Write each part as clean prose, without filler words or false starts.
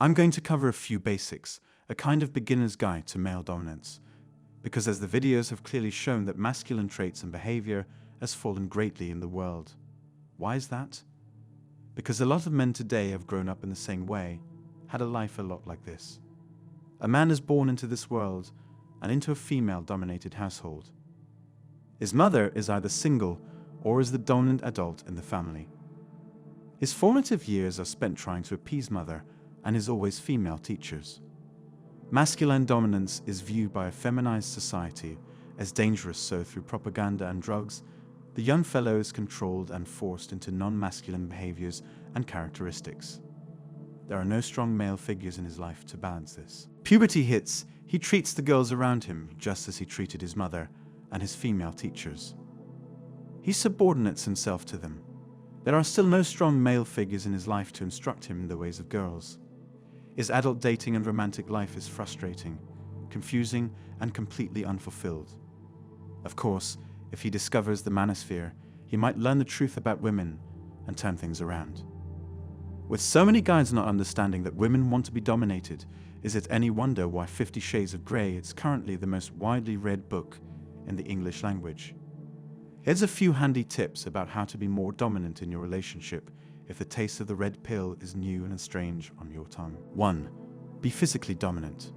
I'm going to cover a few basics, a kind of beginner's guide to male dominance, because as the videos have clearly shown that masculine traits and behavior has fallen greatly in the world. Why is that? Because a lot of men today have grown up in the same way, had a life a lot like this. A man is born into this world and into a female-dominated household. His mother is either single or is the dominant adult in the family. His formative years are spent trying to appease mother and his always female teachers. Masculine dominance is viewed by a feminized society as dangerous, so through propaganda and drugs, the young fellow is controlled and forced into non-masculine behaviors and characteristics. There are no strong male figures in his life to balance this. Puberty hits, he treats the girls around him just as he treated his mother and his female teachers. He subordinates himself to them. There are still no strong male figures in his life to instruct him in the ways of girls. His adult dating and romantic life is frustrating, confusing, and completely unfulfilled. Of course, if he discovers the manosphere, he might learn the truth about women and turn things around. With so many guys not understanding that women want to be dominated, is it any wonder why 50 Shades of Grey is currently the most widely read book in the English language? Here's a few handy tips about how to be more dominant in your relationship if the taste of the red pill is new and strange on your tongue. 1. Be physically dominant.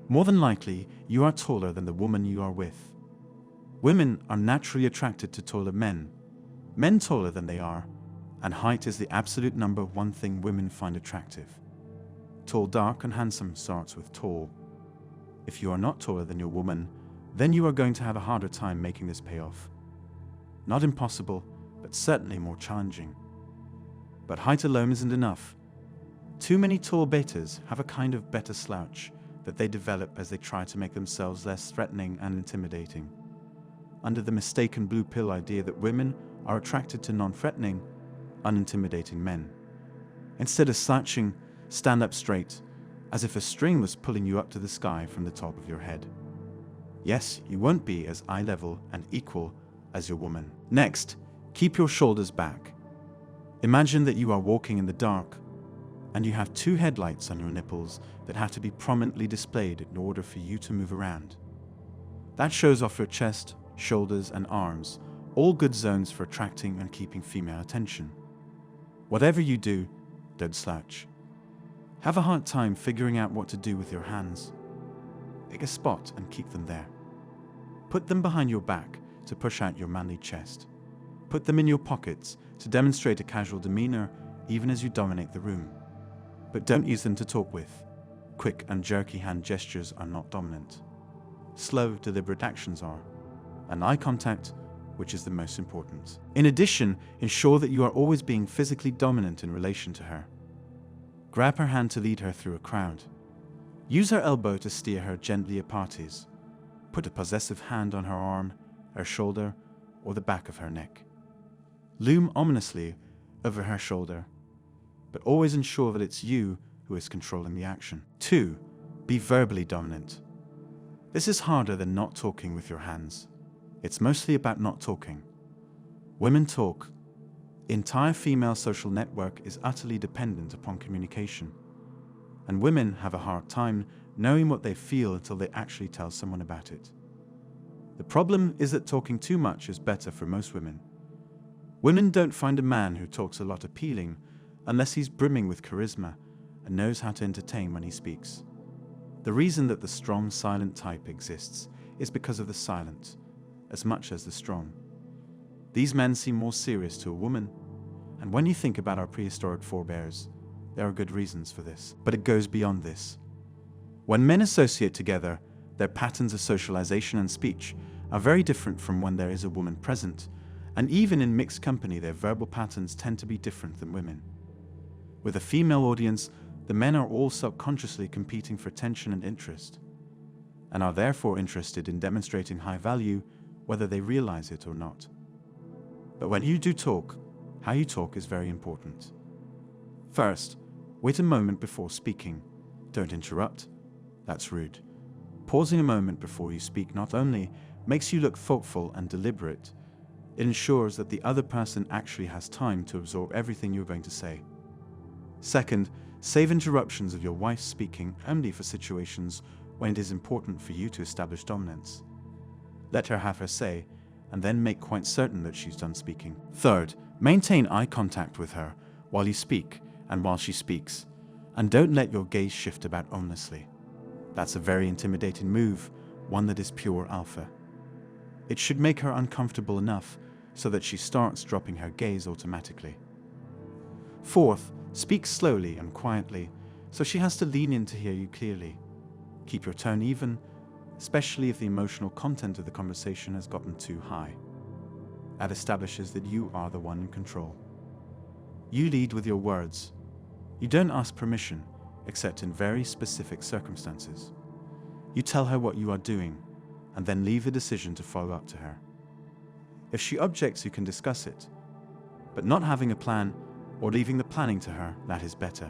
More than likely, you are taller than the woman you are with. Women are naturally attracted to taller men taller than they are, and height is the absolute number one thing women find attractive. Tall, dark, and handsome starts with tall. If you are not taller than your woman, then you are going to have a harder time making this pay off. Not impossible, but certainly more challenging. But height alone isn't enough. Too many tall betas have a kind of beta slouch that they develop as they try to make themselves less threatening and intimidating. Under the mistaken blue pill idea that women are attracted to non-threatening, unintimidating men. Instead of slouching, stand up straight, as if a string was pulling you up to the sky from the top of your head. Yes, you won't be as eye level and equal as your woman. Next, keep your shoulders back. Imagine that you are walking in the dark and you have two headlights on your nipples that have to be prominently displayed in order for you to move around. That shows off your chest, shoulders, and arms, all good zones for attracting and keeping female attention. Whatever you do, don't slouch. Have a hard time figuring out what to do with your hands. Pick a spot and keep them there. Put them behind your back to push out your manly chest. Put them in your pockets to demonstrate a casual demeanor even as you dominate the room. But don't use them to talk with. Quick and jerky hand gestures are not dominant. Slow, deliberate actions are. And eye contact, which is the most important. In addition, ensure that you are always being physically dominant in relation to her. Grab her hand to lead her through a crowd. Use her elbow to steer her gently at parties. Put a possessive hand on her arm, her shoulder, or the back of her neck. Loom ominously over her shoulder, but always ensure that it's you who is controlling the action. 2. Be verbally dominant. This is harder than not talking with your hands. It's mostly about not talking. Women talk. The entire female social network is utterly dependent upon communication. And women have a hard time knowing what they feel until they actually tell someone about it. The problem is that talking too much is better for most women. Women don't find a man who talks a lot appealing unless he's brimming with charisma and knows how to entertain when he speaks. The reason that the strong silent type exists is because of the silent, as much as the strong. These men seem more serious to a woman, and when you think about our prehistoric forebears, there are good reasons for this. But it goes beyond this. When men associate together, their patterns of socialization and speech are very different from when there is a woman present, and even in mixed company their verbal patterns tend to be different than women. With a female audience, the men are all subconsciously competing for attention and interest, and are therefore interested in demonstrating high value whether they realize it or not. But when you do talk, how you talk is very important. First, wait a moment before speaking. Don't interrupt. That's rude. Pausing a moment before you speak not only makes you look thoughtful and deliberate, it ensures that the other person actually has time to absorb everything you're going to say. Second, Save interruptions of your wife speaking only for situations when it is important for you to establish dominance. Let her have her say, and then make quite certain that she's done speaking. Third, maintain eye contact with her while you speak and while she speaks, and don't let your gaze shift about aimlessly. That's a very intimidating move, one that is pure alpha. It should make her uncomfortable enough so that she starts dropping her gaze automatically. Fourth, speak slowly and quietly, so she has to lean in to hear you clearly. Keep your tone even, especially if the emotional content of the conversation has gotten too high. That establishes that you are the one in control. You lead with your words. You don't ask permission, except in very specific circumstances. You tell her what you are doing, and then leave the decision to follow up to her. If she objects, you can discuss it. But not having a plan or leaving the planning to her, that is better.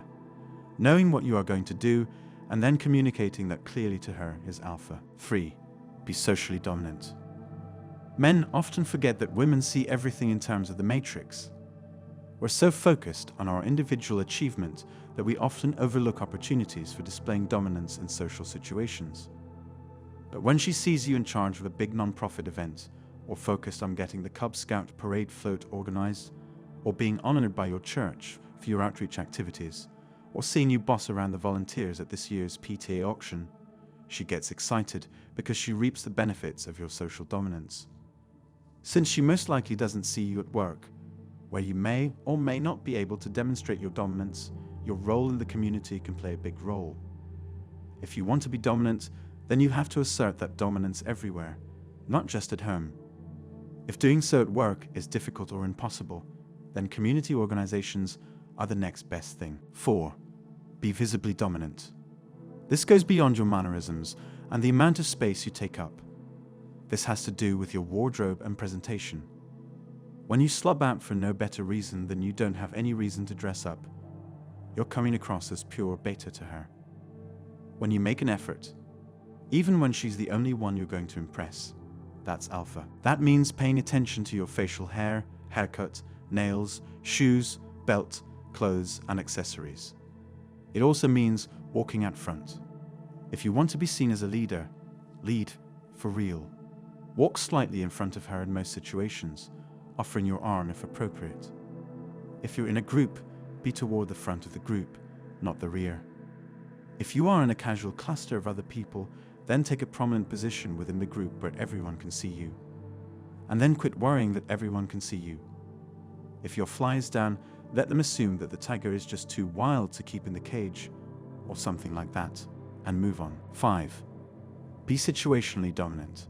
Knowing what you are going to do and then communicating that clearly to her is alpha. 3. Be socially dominant. Men often forget that women see everything in terms of the matrix. We're so focused on our individual achievement that we often overlook opportunities for displaying dominance in social situations. But when she sees you in charge of a big non-profit event, or focused on getting the Cub Scout parade float organized, or being honored by your church for your outreach activities, or seeing you boss around the volunteers at this year's PTA auction, she gets excited because she reaps the benefits of your social dominance. Since she most likely doesn't see you at work, where you may or may not be able to demonstrate your dominance, your role in the community can play a big role. If you want to be dominant, then you have to assert that dominance everywhere, not just at home. If doing so at work is difficult or impossible, then community organizations are the next best thing. 4. Be visibly dominant. This goes beyond your mannerisms and the amount of space you take up. This has to do with your wardrobe and presentation. When you slob out for no better reason than you don't have any reason to dress up, you're coming across as pure beta to her. When you make an effort, even when she's the only one you're going to impress, that's alpha. That means paying attention to your facial hair, haircut, nails, shoes, belt, clothes, and accessories. It also means walking out front. If you want to be seen as a leader, lead for real. Walk slightly in front of her in most situations, offering your arm if appropriate. If you're in a group, be toward the front of the group, not the rear. If you are in a casual cluster of other people, then take a prominent position within the group where everyone can see you. And then quit worrying that everyone can see you. If your fly is down, let them assume that the tiger is just too wild to keep in the cage, or something like that, and move on. 5. Be situationally dominant.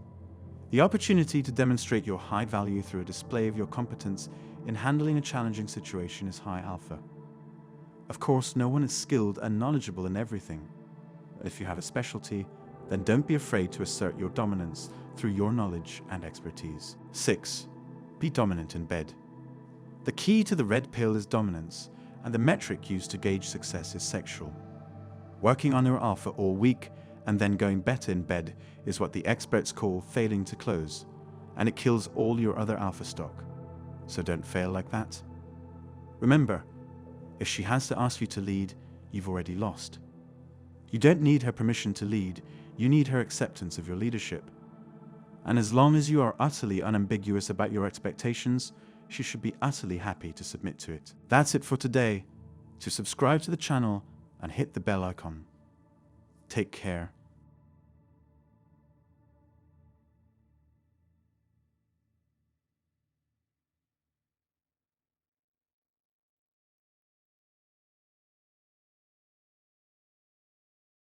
The opportunity to demonstrate your high value through a display of your competence in handling a challenging situation is high alpha. Of course, no one is skilled and knowledgeable in everything. If you have a specialty, then don't be afraid to assert your dominance through your knowledge and expertise. 6. Be dominant in bed. The key to the red pill is dominance, and the metric used to gauge success is sexual. Working on your alpha all week and then going better in bed is what the experts call failing to close, and it kills all your other alpha stock. So don't fail like that. Remember, if she has to ask you to lead, you've already lost. You don't need her permission to lead, you need her acceptance of your leadership. And as long as you are utterly unambiguous about your expectations, she should be utterly happy to submit to it. That's it for today. To subscribe to the channel and hit the bell icon. Take care.